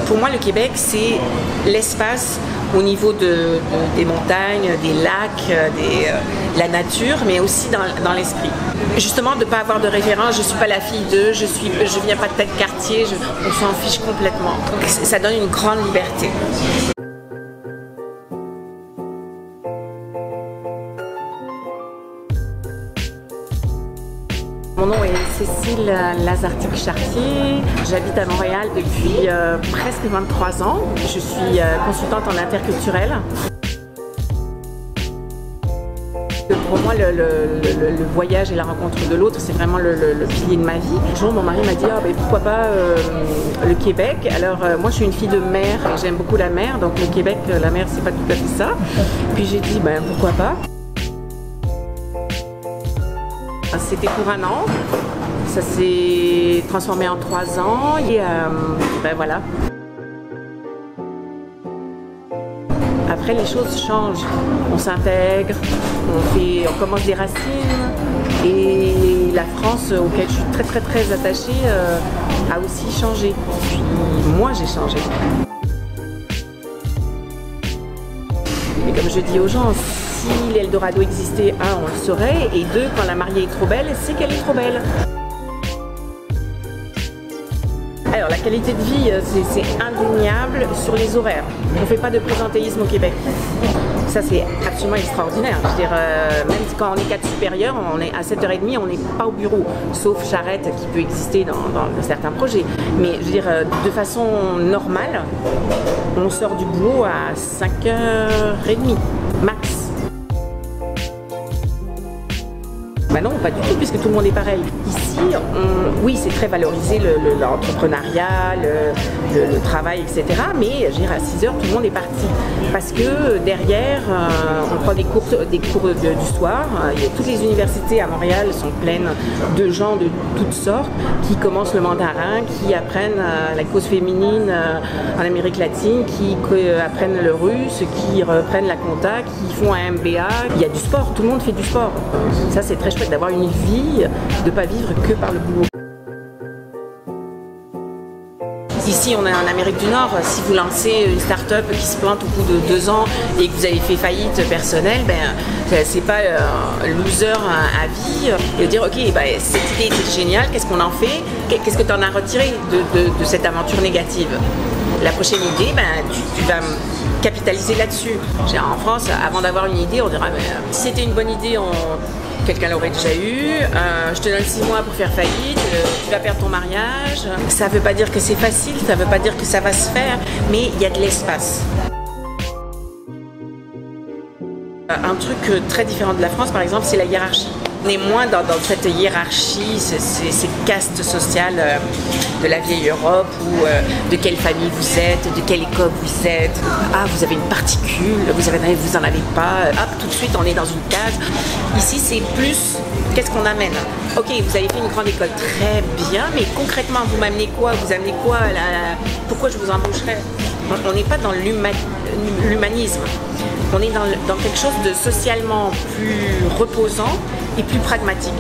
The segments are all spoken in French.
Pour moi, le Québec, c'est l'espace au niveau des montagnes, des lacs, la nature, mais aussi dans l'esprit. Justement, de ne pas avoir de référence, je ne suis pas la fille d'eux, je viens pas de tel quartier, on s'en fiche complètement. Donc, ça donne une grande liberté. Mon nom est Cécile Lazartique-Chartier, j'habite à Montréal depuis presque 23 ans. Je suis consultante en interculturel. Pour moi, le voyage et la rencontre de l'autre, c'est vraiment le pilier de ma vie. Un jour, mon mari m'a dit pourquoi pas le Québec. Alors moi, je suis une fille de mer et j'aime beaucoup la mer, donc le Québec, la mer, c'est pas tout à fait ça. Puis j'ai dit pourquoi pas. C'était pour un an, ça s'est transformé en 3 ans et voilà. Après les choses changent, on s'intègre, on commence des racines et la France auquel je suis très très très attachée a aussi changé. Puis moi j'ai changé. Et comme je dis aux gens, si l'Eldorado existait, on le saurait, et 2, quand la mariée est trop belle, c'est qu'elle est trop belle. Alors la qualité de vie, c'est indéniable sur les horaires. On ne fait pas de présentéisme au Québec. Ça c'est absolument extraordinaire. Je veux dire, même quand on est cadre supérieur, on est à 7h30, on n'est pas au bureau, sauf charrette qui peut exister dans certains projets. Mais je veux dire, de façon normale, on sort du boulot à 5h30, max. Non, pas du tout, puisque tout le monde est pareil. Ici, oui, c'est très valorisé l'entrepreneuriat, le travail, etc. Mais je veux dire, à 6h, tout le monde est parti. Parce que derrière, on prend des cours du soir. Toutes les universités à Montréal sont pleines de gens de toutes sortes qui commencent le mandarin, qui apprennent la cause féminine en Amérique latine, qui apprennent le russe, qui reprennent la compta, qui font un MBA. Il y a du sport, tout le monde fait du sport. Ça, c'est très chouette d'avoir une vie, de ne pas vivre que par le boulot. Ici, on est en Amérique du Nord. Si vous lancez une start-up qui se plante au bout de 2 ans et que vous avez fait faillite personnelle, c'est pas loser à vie. Et de dire, ok, cette idée était géniale, qu'est-ce qu'on en fait? Qu'est-ce que tu en as retiré de cette aventure négative? La prochaine idée, tu vas capitaliser là-dessus. En France, avant d'avoir une idée, on dira, si c'était une bonne idée, quelqu'un l'aurait déjà eu, je te donne 6 mois pour faire faillite, tu vas perdre ton mariage. Ça ne veut pas dire que c'est facile, ça ne veut pas dire que ça va se faire, mais il y a de l'espace. Un truc très différent de la France, par exemple, c'est la hiérarchie. On est moins dans cette hiérarchie, ces castes sociales de la vieille Europe ou de quelle famille vous êtes, de quelle école vous êtes. Ah, vous avez une particule, vous en avez pas. Hop, tout de suite, on est dans une case. Ici, c'est plus qu'est-ce qu'on amène. Ok, vous avez fait une grande école, très bien, mais concrètement, vous m'amenez quoi? Vous amenez quoi? Pourquoi je vous embaucherais? On n'est pas dans l'humanisme. On est dans quelque chose de socialement plus reposant et plus pragmatique.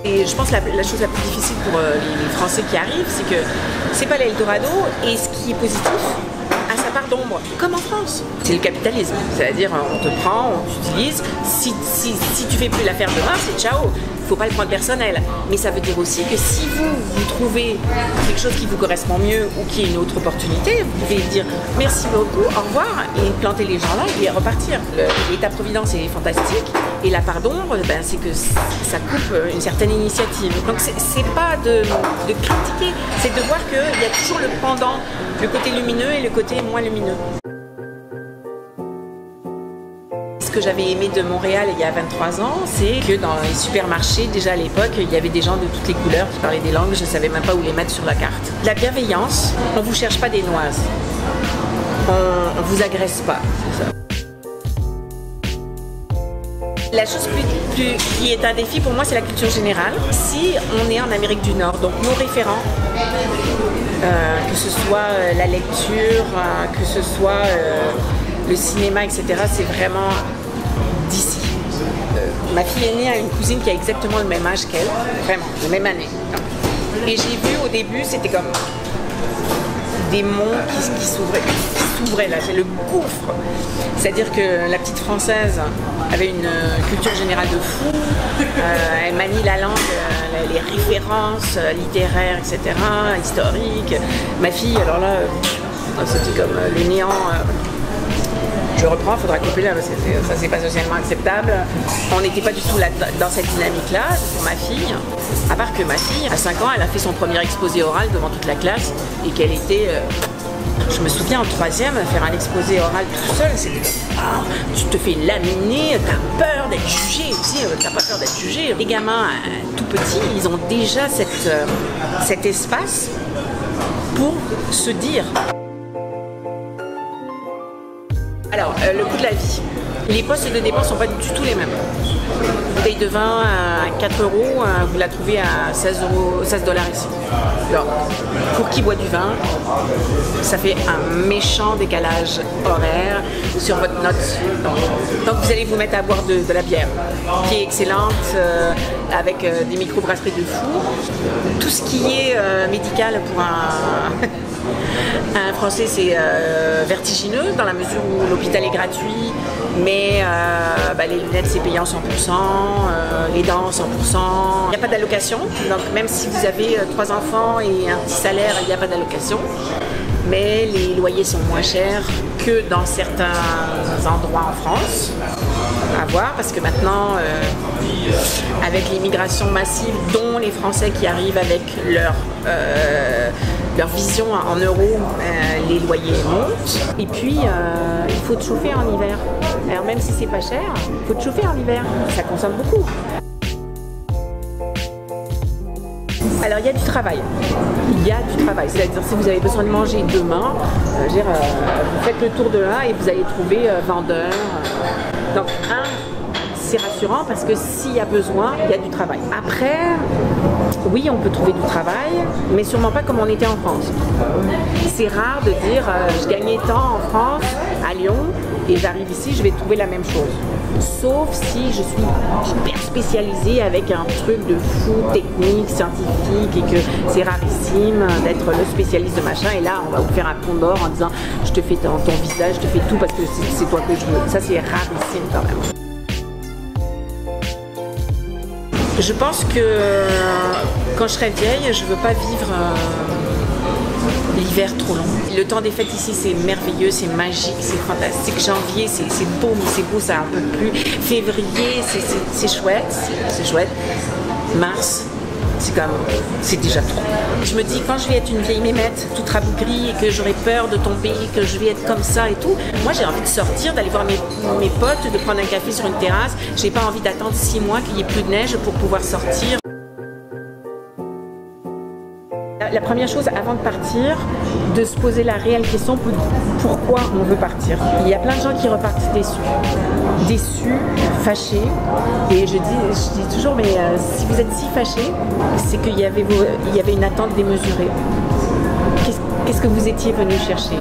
Et je pense que la chose la plus difficile pour les Français qui arrivent, c'est que c'est pas l'Eldorado, et ce qui est positif a sa part d'ombre, comme en France. C'est le capitalisme, c'est-à-dire on te prend, on t'utilise, si tu fais plus l'affaire demain, c'est ciao. Il ne faut pas le prendre personnel, mais ça veut dire aussi que si vous trouvez quelque chose qui vous correspond mieux ou qui est une autre opportunité, vous pouvez dire merci beaucoup, au revoir, et planter les gens là et repartir. L'État-providence est fantastique, et la part d'ombre, c'est que ça coupe une certaine initiative. Donc c'est pas de critiquer, c'est de voir qu'il y a toujours le pendant, le côté lumineux et le côté moins lumineux. Ce que j'avais aimé de Montréal il y a 23 ans, c'est que dans les supermarchés, déjà à l'époque, il y avait des gens de toutes les couleurs qui parlaient des langues, je ne savais même pas où les mettre sur la carte. La bienveillance, on ne vous cherche pas des noises, on ne vous agresse pas. La chose qui est un défi pour moi, c'est la culture générale. Si on est en Amérique du Nord, donc nos référents, que ce soit la lecture, que ce soit le cinéma, etc., c'est vraiment d'ici. Ma fille aînée a une cousine qui a exactement le même âge qu'elle, vraiment, la même année. Et j'ai vu au début, c'était comme des monts qui s'ouvraient là, c'est le gouffre. C'est-à-dire que la petite française avait une culture générale de fou, elle manie la langue, les références littéraires, etc., historiques. Ma fille, alors là, c'était comme le néant. Je reprends, il faudra couper là, parce que ça c'est pas socialement acceptable. On n'était pas du tout là, dans cette dynamique-là, pour ma fille. À part que ma fille, à 5 ans, elle a fait son premier exposé oral devant toute la classe et qu'elle était... je me souviens en 3e, faire un exposé oral tout seul, c'était comme tu te fais laminer, t'as peur d'être jugé aussi, t'as pas peur d'être jugé. Les gamins tout petits, ils ont déjà cet espace pour se dire. Alors, le coût de la vie. Les postes de dépenses ne sont pas du tout les mêmes. Une bouteille de vin à 4 €, vous la trouvez à 16 $ ici. Alors, pour qui boit du vin, ça fait un méchant décalage horaire sur votre note. Donc vous allez vous mettre à boire de la bière, qui est excellente, avec des microbrasseries de fou. Tout ce qui est médical pour un Français, c'est vertigineux dans la mesure où l'hôpital est gratuit, mais les lunettes c'est payant 100%, les dents 100%. Il n'y a pas d'allocation, donc même si vous avez 3 enfants et un petit salaire, il n'y a pas d'allocation. Mais les loyers sont moins chers que dans certains endroits en France. À voir, parce que maintenant, avec l'immigration massive, dont les Français qui arrivent avec leur vision en euros, les loyers montent. Et puis, il faut te chauffer en hiver. Alors même si c'est pas cher, il faut te chauffer en hiver. Ça consomme beaucoup. Alors il y a du travail. Il y a du travail. C'est-à-dire si vous avez besoin de manger demain, vous faites le tour de là et vous allez trouver vendeur. Donc c'est rassurant parce que s'il y a besoin, il y a du travail. Après, oui, on peut trouver du travail, mais sûrement pas comme on était en France. C'est rare de dire je gagnais tant en France, à Lyon, et j'arrive ici, je vais trouver la même chose. Sauf si je suis hyper spécialisée avec un truc de fou, technique, scientifique, et que c'est rarissime d'être le spécialiste de machin. Et là, on va vous faire un pont d'or en disant je te fais ton visage, je te fais tout parce que c'est toi que je veux. Ça, c'est rarissime quand même. Je pense que quand je serai vieille, je ne veux pas vivre l'hiver trop long. Le temps des fêtes ici, c'est merveilleux, c'est magique, c'est fantastique. Janvier, c'est beau, mais c'est beau, ça un peu plus. Février, c'est chouette, c'est chouette. Mars, c'est déjà trop. Je me dis, quand je vais être une vieille mémette, toute rabougrie, et que j'aurai peur de tomber, que je vais être comme ça et tout, moi j'ai envie de sortir, d'aller voir mes potes, de prendre un café sur une terrasse. J'ai pas envie d'attendre 6 mois qu'il n'y ait plus de neige pour pouvoir sortir. La première chose, avant de partir, de se poser la réelle question pourquoi on veut partir. Il y a plein de gens qui repartent déçus, fâchés. Et je dis toujours, mais si vous êtes si fâchés, c'est qu'il y avait une attente démesurée. Qu'est-ce que vous étiez venu chercher ?